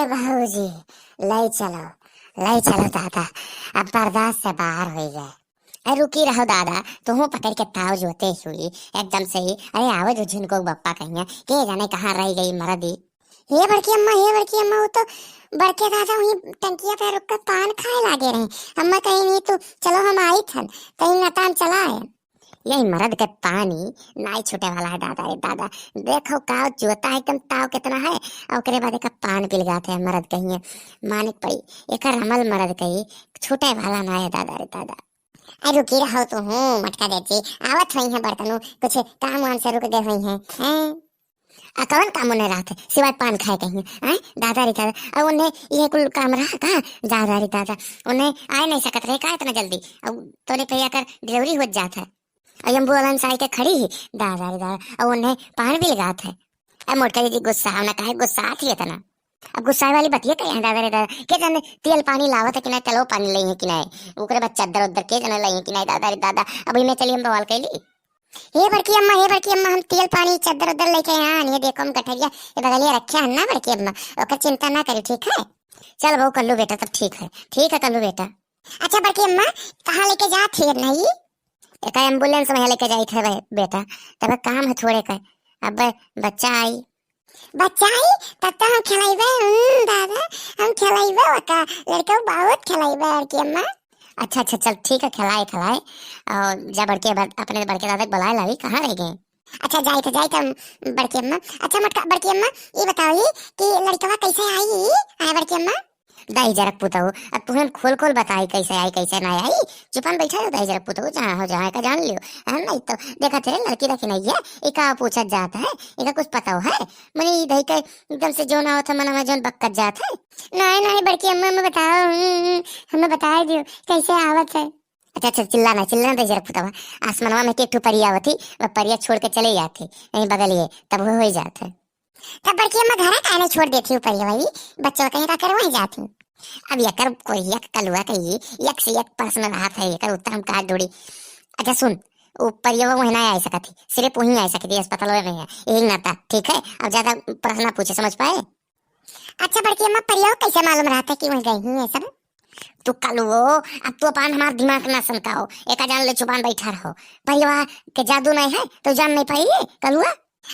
ए भाऊजी, लई चलो दादा, अब बर्दाश्त से बाहर हो गए। अरे रुकी रहो दादा, तुम पकड़ के ताव जोते हुई एकदम से ही। अरे आओ जो जिनको बप्पा कहिया के जाने कहाँ रह गई मरदी। हे बड़की अम्मा, हे बड़की अम्मा, वो तो बड़के दादा वहीं टंकिया पे रुक कर पान खाए लागे रहे। अम्मा कहीं नहीं तो चलो हम आई थन, कहीं नतान चला है। यही मरद के पानी नाई छूटे वाला है दादा रे दादा। देखो काव जोता है एकदम ताव कितना है, और ओकरे बाद एक पान पिल जाते हैं मरद कहिए। मानिक पड़ी एक रमल मरद कही छूटे वाला ना है दादा रे दादा। अरे रुकी रहो तो हूँ मटका देती, आवत हुई है बर्तनों कुछ काम वाम से रुक गए हुई हैं। कौन काम उन्हें रहा थे सिवाय पान खाए कहीं हैं दादा रे दादा। अब उन्हें ये कुल काम रहा कहाँ दादा रे दादा। उन्हें आए नहीं सकत रहे का इतना जल्दी। अब तोरे पे आकर डिलीवरी हो जाता है, और एम्बुलेंस आई के खड़ी ही दादा रे दादा। और उन्हें पान भी लगा था। अब मोटका जी गुस्सा होना कहे गुस्सा थी इतना। अब गुस्सा वाली बतिया कहीं दादा रे दादा के जाने तेल पानी लावत है कि नहीं, तलो पानी लई है कि नहीं, ओकरे बाद चद्दर उद्दर के जाने लई है कि नहीं दादा रे दादा। अभी मैं चली हम बवाल कैली। हे बड़की अम्मा, हे बड़की अम्मा, हम तेल पानी चद्दर उद्दर लेके यहाँ ये देखो हम गठरिया ये बगलिया रखे हैं ना बड़की अम्मा, ओकर चिंता ना करी ठीक है। चल बहू कल्लू बेटा तब ठीक है कल्लू बेटा। अच्छा बड़की अम्मा कहाँ लेके जा थे नहीं? एक एम्बुलेंस में लेके जाई थे बेटा, तब काम है थोड़े का। अब बच्चा आई तब तो हम खिलाइबे दादा, हम खिलाइबे का लड़का बहुत खिलाइबे बड़की अम्मा। अच्छा चल ठीक है खिलाए और जा बड़के अपने बड़के दादा को बुलाए लावी कहाँ रह गए। अच्छा जाए तो बड़की अम्मा। अच्छा मटका बड़की अम्मा ये बताओ कि लड़का कैसे आई बड़की अम्मा? दाई जरक पुतहु अब तुहन खोल बताई कैसे आई कैसे ना आई। चुपन बैठा हो दाई जरक पुतहु, जहाँ हो जहाँ का जान लियो। नहीं तो देखा तेरे लड़की रखी नहीं है एका पूछत जाता है, एका कुछ पता है मनी दही का एकदम से जो ना होता मन में जोन बक्कत जाता है। नहीं बड़की अम्मा हमें बताओ, हमें बता दियो कैसे आवत है। अच्छा चिल्लाना दे जरा पुतवा। आसमानवा में एक परी आवती, वह परिया छोड़ के चले जाती यहीं बगलिए, तब वो हो जाता। तब बड़की अम्मा घर काहे छोड़ देती हूँ परिया भाई, बच्चों कहीं का कर वहीं जाती हूँ। अब यकर कोई यक कलुआ कही यक से यक पर्सनल रहा था यकर उत्तर हम काट जोड़ी। अच्छा सुन ऊपर ये वही ना आ सकती, सिर्फ वही आ सकती अस्पताल में है यही नाता ठीक है। अब ज्यादा प्रश्न पूछे समझ पाए। अच्छा बड़की अम्मा परिया कैसे मालूम रहता कि वही गई हूँ ऐसा? तू कलुओ अब तू अपन हमारा दिमाग ना सनकाओ, एक जान ले चुपान बैठा रहो। परिवा के जादू नहीं है तो जान नहीं पाई कलुआ।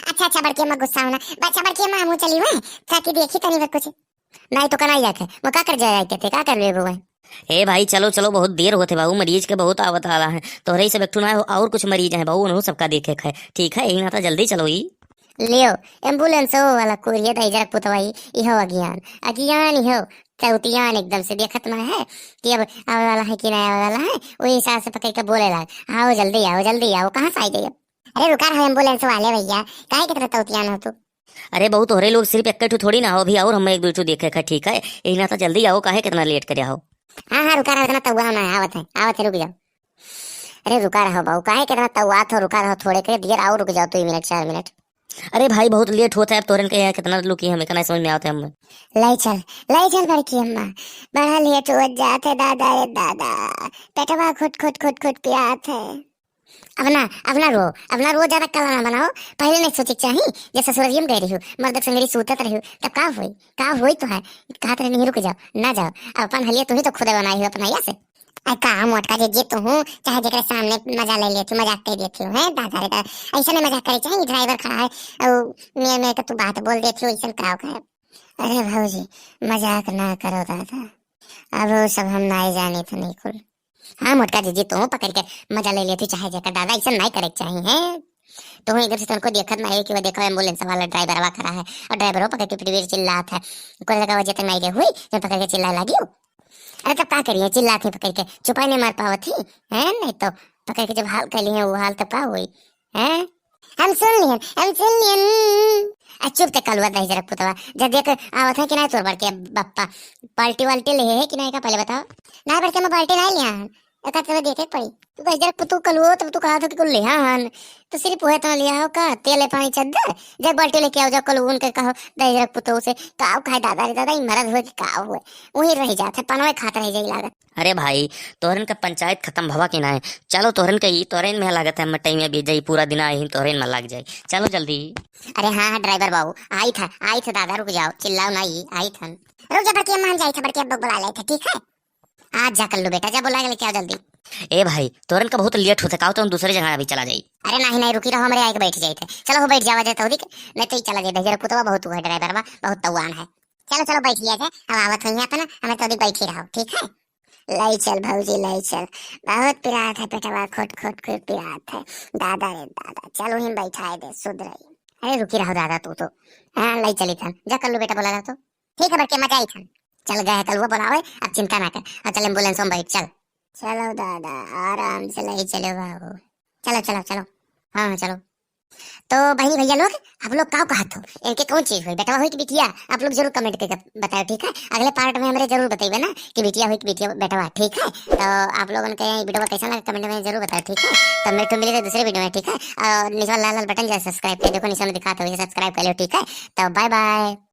अच्छा बड़की अम्मा गुस्सा होना। बच्चा बड़की अम्मा हम चली हुए ताकि देखी तनी कुछ नहीं तो कनाई जाके वो का कर जाए थे का कर ले वो। ए भाई चलो बहुत देर होते बाबू, मरीज के बहुत आवत आला है तो रही सब एक ना और कुछ मरीज है बाबू, उन्होंने सबका देखे खाए ठीक है यही ना था जल्दी चलो ही लियो एम्बुलेंस हो वाला कुरियर दई जरा पुतवाई इहो अज्ञान इहो चौतियान एकदम से देखत ना है कि अब आवे वाला है कि नहीं आवे वाला है, वही हिसाब से पकड़ के बोले लग आओ जल्दी आओ कहाँ से आई गई। अरे रुका रहो एम्बुलेंस वाले भैया काहे कितना चौतियान हो तू। अरे बहुत हो रहे लोग सिर्फ एक थोड़ी ना हो भी, और हम एक दूसरे देखे खा ठीक है यही ना था जल्दी आओ काहे कितना लेट करे आओ। हाँ रुका रहो इतना तवा ना आवत है रुक जाओ। अरे रुका रहो बाबू काहे कितना तवा हो, रुका रहो थोड़े के देर आओ रुक जाओ 2 मिनट 4 मिनट। अरे भाई बहुत लेट होता है अब तोरन के यहाँ कितना लोग की हमें कहना समझ में आता है हमें। लाई चल बड़की अम्मा बड़ा लेट हो जाते दादा रे दादा, पेटवा खुट पियात है। अपना रो ज्यादा कला ना बनाओ, पहले नहीं सोचे चाहिए जैसे सूरज में गई रही हूँ मर्द संगरी सूतत रही हूँ तब का हुई तो है कहा तरह नहीं रुक जाओ ना जाओ। अब अपन हलिया तुम ही तो खुद बनाई हो अपना से काम मोटका जे तो हूँ चाहे जेकर सामने मजा ले लेती मजाक कर देती हूँ है दादा रे दादा। ऐसा नहीं मजाक करे चाहिए ड्राइवर खड़ा है और मैं तो तू बात बोल देती हूँ ऐसा का है। अरे भाऊजी मजाक ना करो दादा, अब वो सब हम ना जाने थे नहीं खुल। हाँ मोटका जी तो पकड़ के मजा ले लेती चाहे जेकर दादा ऐसा नहीं करे चाहिए है। तो इधर से तुमको देखत नहीं कि वो देखो एम्बुलेंस वाला ड्राइवर वा खड़ा है और ड्राइवर पकड़ के पीठ चिल्लात है, कोई लगा वजह तक नहीं दे हुई जब पकड़ के चिल्ला लगी। अरे तब क्या करिए चिल्लाते पकड़ के चुपाई नहीं मार पावत थी है, नहीं तो पकड़ के जब हाल कर लिए वो हाल तब का हुई है। हम सुन लियन चुप ते कलवा दही जरा पुतवा जब देख आवत है कि नहीं तोर बढ़ के बप्पा पाल्टी वाल्टी ले है कि नहीं का पहले बताओ। नहीं बढ़ के मैं पाल्टी नहीं लिया एक तरह देखे पड़ी तू दही जरा पुतू कलवो तब तू कहा था कि कुल लिया हन तो सिर्फ वह तो लिया हो का तेल पानी चद्दर जब बाल्टी लेके आओ जाओ कल उनके कहो दही जरा पुतू से काव खाए दादा रे दादा मरद हुए कि काव हुए वही रह जाते पनवे खाता रह जाई लागत। अरे भाई तोहरन का पंचायत खत्म भवा के ना है, चलो तोहरन का तोहरन में लागत है मटई में बीज जाई पूरा दिन आई तोहरन में लग जाए चलो जल्दी। अरे हाँ ड्राइवर बाबू आई था दादा रुक जाओ चिल्लाओ नहीं आई था। रुक जा बड़की अम्मा, हम जाई थे, बड़की अब्बा बुला ले थे, ठीक है। आज जा कल्लू बेटा, जा बुला के लेके आओ जल्दी। ए भाई तोरन का बहुत लेट होते, का तो हम दूसरे जगह अभी चला जाई। अरे नहीं नहीं, रुकी रहो, हमरे आके बैठ जाई थे। चलो हो बैठ जावा जाता हो, नहीं तो ही चला जाए, जरा पुतवा बहुत हुआ ड्राइवर बा, बहुत तवान है। चलो चलो बैठ लिया थे, हम आवत हुई पे ना, हमें तो बैठ ही रहो, ठीक है। लाई चल भौजी लाई चल, बहुत पिरात है पेटवा, खोट खोट खोट पिरात है। दादा रे दादा, चलो ही बैठाए दे, सुध रही। अरे रुकी रहो दादा, तू तो हाँ लाई चली थन, जा कल्लू बेटा बोला रहा तो ठीक है, बड़के मजा आई थन। चल गए कल्लू बुलावे, अब चिंता ना कर, अब चल एम्बुलेंस में बैठ चल। चलो दादा आराम से लाई चलो बाबू, चलो चलो चलो, हाँ हाँ चलो। तो बहनी भैया लोग, आप लोग का कहा हो, इनके कौन चीज हुई, बेटवा हुई कि बिटिया, आप लोग जरूर कमेंट करके बताओ, ठीक है। अगले पार्ट में हमारे जरूर बताइए ना कि बिटिया हुई कि बिटिया बेटवा, ठीक है। तो आप लोगों के वीडियो कैसा लगा कमेंट में जरूर बताओ, ठीक है। तो मेरे तो मिलेगा दूसरे वीडियो में, ठीक है। और नीचे वाला लाल लाल बटन जो सब्सक्राइब कर देखो, नीचे में दिखाता हुआ सब्सक्राइब कर लो, ठीक है। तो बाय बाय।